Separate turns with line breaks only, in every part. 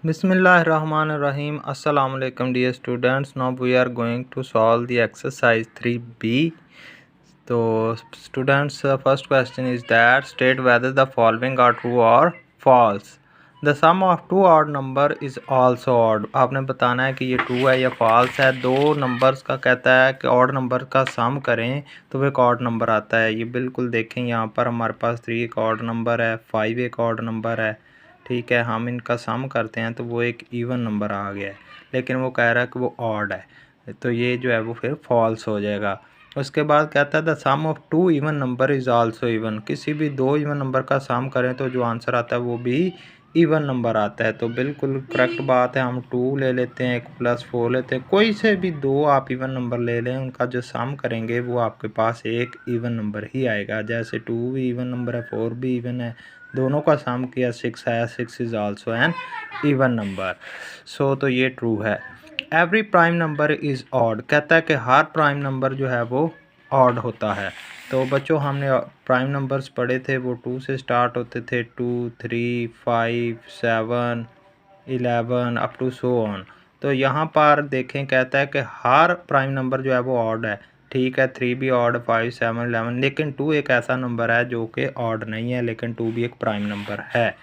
Bismillahirrahmanirrahim. Assalamu alaikum dear students. Now we are going to solve the exercise 3b. So students, first question is that state whether the following are true or false. The sum of two odd number is also odd. आपने बताना है कि ये true है या false है। दो numbers का कहता है कि ऑड नंबर का सम करें तो वो एक ऑड नंबर आता है। ये बिल्कुल देखें, यहाँ पर हमारे पास 3 एक ऑड नंबर है, 5 एक ऑड नंबर है। ठीक है, हम इनका सम करते हैं तो वो एक इवन नंबर आ गया है, लेकिन वो कह रहा है कि वो ऑड है, तो ये जो है वो फिर फॉल्स हो जाएगा। उसके बाद कहता है the sum of two even number is also even. किसी भी दो इवन नंबर का सम करें तो जो आंसर आता है वो भी इवन नंबर आता है। तो बिल्कुल करेक्ट बात है। हम 2 ले लेते हैं, 1 + 4 लेते हैं, कोई से भी दो आप इवन नंबर ले लें, उनका जो सम करेंगे वो आपके पास एक इवन नंबर ही आएगा। जैसे 2 भी इवन नंबर है, 4 भी इवन है, दोनों का सम किया 6 आया, 6 is also an even number. So तो ये ट्रू है। Every prime number is odd, कहता है कि हर प्राइम नंबर जो है वो ऑड होता है। तो बच्चों हमने प्राइम नंबर्स पढ़े थे, वो 2 से स्टार्ट होते थे, 2, 3, 5, 7, 11 अप टू सो ऑन। तो यहाँ पर देखें, कहता है कि हर प्राइम नंबर जो है वो ऑड है। ठीक है, 3 भी ऑड, 5, 7, 11, लेकिन 2 एक ऐसा नंबर है जो कि ऑड नहीं है, लेकिन 2 भी एक प्राइम नंबर है।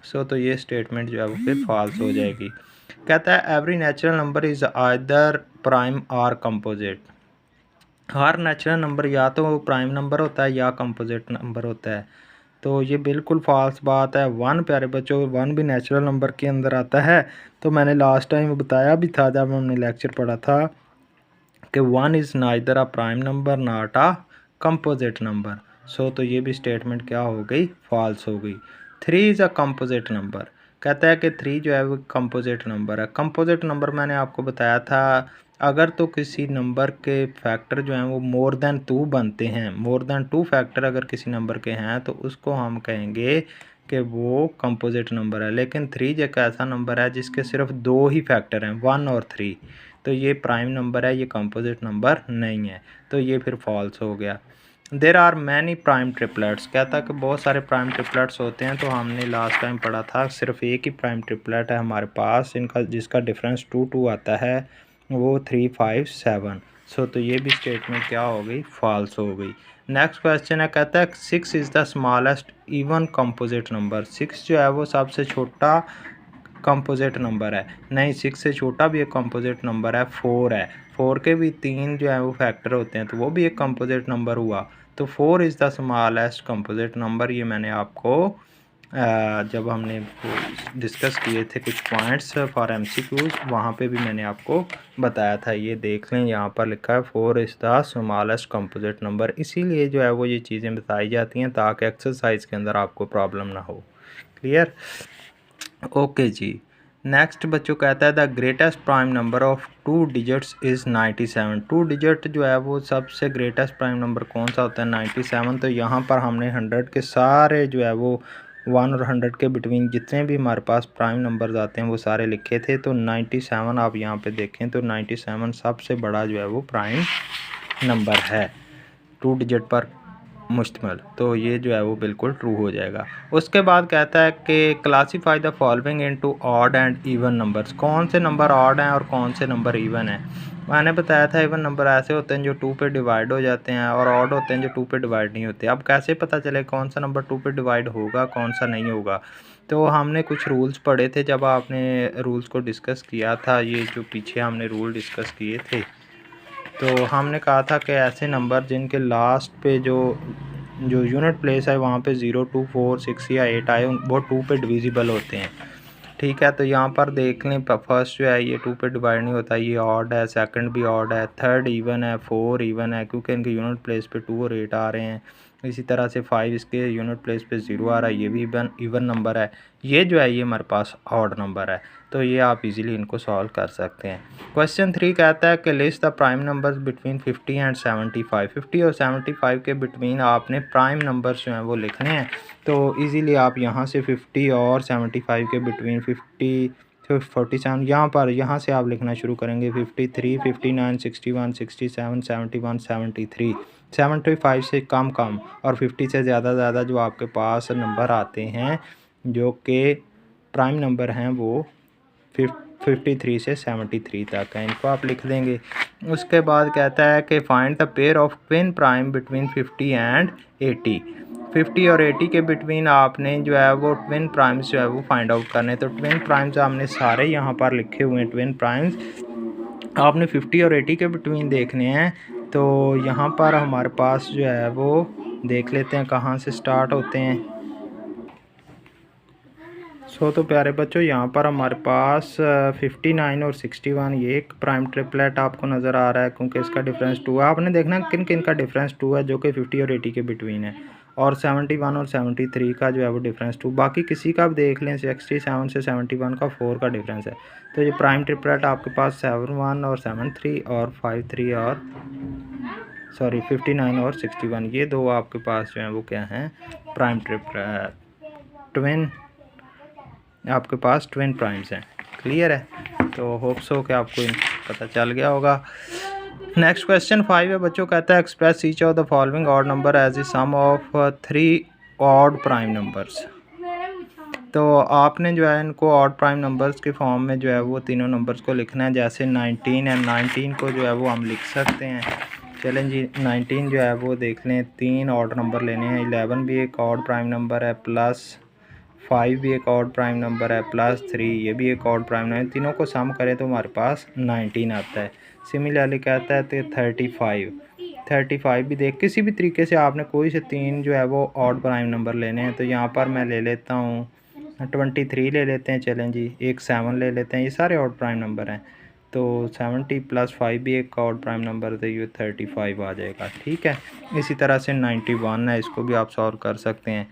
सो तो ये स्टेटमेंट जो है वो फिर फॉल्स हो जाएगी। कहता है every natural number is either prime और कंपोजिट। हर नेचुरल नंबर या तो प्राइम नंबर होता है या कंपोजिट नंबर होता है। तो ये बिल्कुल फॉल्स बात है। 1 प्यारे बच्चों, 1 भी नेचुरल नंबर के अंदर आता है। तो मैंने लास्ट टाइम बताया भी था जब हमने लेक्चर पढ़ा था कि 1 is neither a prime number not a composite number. So तो ये भी स्टेटमेंट क्या हो गई, फॉल्स हो गई। 3 इज़ अ कंपोजिट नंबर, कहता है कि 3 जो है वो कंपोजिट नंबर है। कंपोजिट नंबर मैंने आपको बताया था, अगर तो किसी नंबर के फैक्टर जो हैं वो मोर देन 2 बनते हैं, मोर देन 2 फैक्टर अगर किसी नंबर के हैं तो उसको हम कहेंगे कि वो कंपोजिट नंबर है। लेकिन 3 एक ऐसा नंबर है जिसके सिर्फ 2 ही फैक्टर हैं, 1 और 3, तो ये प्राइम नंबर है, ये कंपोजिट नंबर नहीं है। तो ये फिर फॉल्स हो गया। There are many prime triplets, कहता कि बहुत सारे प्राइम ट्रिपलेट्स होते हैं। तो हमने लास्ट टाइम पढ़ा था सिर्फ एक ही प्राइम ट्रिपलेट है हमारे पास, इनका जिसका डिफरेंस 2 2 आता है, वो 3 5 7। सो तो ये भी स्टेटमेंट क्या हो गई, फॉल्स हो गई। नेक्स्ट क्वेश्चन है, कहता है 6 is the smallest even composite number. 6 जो है वो सबसे छोटा कंपोजिट नंबर है। नहीं, 6 से छोटा भी एक कंपोजिट नंबर है, 4 है। 4 के भी 3 जो है वो फैक्टर होते हैं, तो वो भी एक कंपोजिट नंबर हुआ। तो 4 is the smallest composite number. ये मैंने आपको जब हमने डिस्कस किए थे कुछ पॉइंट्स फॉर एमसीक्यूज, वहाँ पे भी मैंने आपको बताया था। ये देख लें, यहाँ पर लिखा है 4 is the smallest composite number. इसीलिए जो है वो ये चीज़ें बताई जाती हैं ताकि एक्सरसाइज के अंदर आपको प्रॉब्लम ना हो। क्लियर? ओके जी। नेक्स्ट बच्चों कहता है the greatest prime number of 2 digits is 97। 2 digit जो है वो सबसे ग्रेटेस्ट प्राइम नंबर कौन सा होता है, 97। तो यहाँ पर हमने 100 के सारे जो है वो 1 और 100 के बिटवीन जितने भी हमारे पास प्राइम नंबर्स आते हैं वो सारे लिखे थे। तो 97 आप यहाँ पे देखें तो 97 सबसे बड़ा जो है वो प्राइम नंबर है, 2 डिजिट पर मुश्तमिल। तो ये जो है वो बिल्कुल ट्रू हो जाएगा। उसके बाद कहता है कि classify the following into odd and even numbers. कौन से नंबर ऑड हैं और कौन से नंबर इवन हैं। मैंने बताया था इवन नंबर ऐसे होते हैं जो 2 पे डिवाइड हो जाते हैं, और ऑड होते हैं जो 2 पे डिवाइड नहीं होते। अब कैसे पता चले कौन सा नंबर 2 पे डिवाइड होगा कौन सा नहीं होगा। तो हमने कुछ रूल्स पढ़े थे जब आपने रूल्स को डिस्कस किया था, ये जो पीछे हमने रूल डिस्कस किए थे, तो हमने कहा था कि ऐसे नंबर जिनके लास्ट पे जो यूनिट प्लेस है वहाँ पे 0, 2, 4, 6 या 8 आए, वो 2 पे डिविजिबल होते हैं। ठीक है, तो यहाँ पर देख लें, फर्स्ट जो है ये 2 पे डिवाइड नहीं होता, ये ऑड है, सेकंड भी ऑड है, थर्ड इवन है, 4 इवन है क्योंकि इनके यूनिट प्लेस पे 2 और 8 आ रहे हैं। इसी तरह से 5 इसके यूनिट प्लेस पे 0 आ रहा है, ये भी इवन नंबर है। ये जो है ये हमारे पास ऑड नंबर है। तो ये आप इजीली इनको सॉल्व कर सकते हैं। क्वेश्चन 3 कहता है कि list the prime numbers between 50 and 75। 50 और 75 के बिटवीन आपने प्राइम नंबर्स जो हैं वो लिखने हैं। तो इजीली आप यहाँ से 50 और 75 के बिटवीन 50 47 यहाँ से आप लिखना शुरू करेंगे। 53, 59, 61, 67, 71, 73, 75 से कम कम और 50 से ज़्यादा जो आपके पास नंबर आते हैं जो कि प्राइम नंबर हैं वो 53 से 73 तक है, इनको आप लिख देंगे। उसके बाद कहता है कि find the pair of twin prime between 50 and 80। 50 और 80 के बिटवीन आपने जो है वो ट्विन प्राइम्स जो है वो फाइंड आउट करने। तो ट्विन प्राइम्स हमने सारे यहाँ पर लिखे हुए हैं। ट्विन प्राइम्स आपने 50 और 80 के बिटवीन देखने हैं। तो यहाँ पर हमारे पास जो है वो देख लेते हैं कहाँ से स्टार्ट होते हैं। तो प्यारे बच्चों, यहाँ पर हमारे पास 59 और 61 ये एक प्राइम ट्रिपलेट आपको नज़र आ रहा है, क्योंकि इसका डिफरेंस 2 है। आपने देखना किन किन का डिफरेंस 2 है, जो कि 50 और 80 के बिटवीन है। और 71 और 73 का जो है वो डिफरेंस 2। बाकी किसी का भी देख लें, 67 से 71 का 4 का डिफरेंस है। तो ये प्राइम ट्रिपलेट आपके पास 71 और 73 और 53 और 59 और 61 ये दो आपके पास जो है वो क्या हैं, प्राइम ट्रिपलेट ट्विन आपके पास ट्विन प्राइम्स हैं। क्लियर है? तो होप सो कि आपको पता चल गया होगा। नेक्स्ट क्वेश्चन 5 है बच्चों, कहता है express each of the following odd number as a sum of 3 odd prime numbers. तो आपने जो है इनको ऑड प्राइम नंबर्स के फॉर्म में जो है वो तीनों नंबर्स को लिखना है। जैसे 19 है, 19 को जो है वो हम लिख सकते हैं। चलें जी, 19 जो है वो देख लें, 3 ऑड नंबर लेने हैं। 11 भी एक ऑड प्राइम नंबर है, प्लस 5 भी एक ऑड प्राइम नंबर है, प्लस 3 ये भी एक ऑड प्राइम नंबर है। तीनों को सम करें तो हमारे पास 19 आता है। सिमिलरली कहता है तो 35 भी देख, किसी भी तरीके से आपने कोई से 3 जो है वो ऑड प्राइम नंबर लेने हैं। तो यहाँ पर मैं ले लेता हूँ 23 ले लेते हैं। चलें जी, एक 7 ले लेते हैं। ये सारे ऑड प्राइम नंबर हैं। तो 70 प्लस 5 भी एक ऑड प्राइम नंबर, तो ये 35 आ जाएगा। ठीक है, इसी तरह से 91 है, इसको भी आप सॉल्व कर सकते हैं।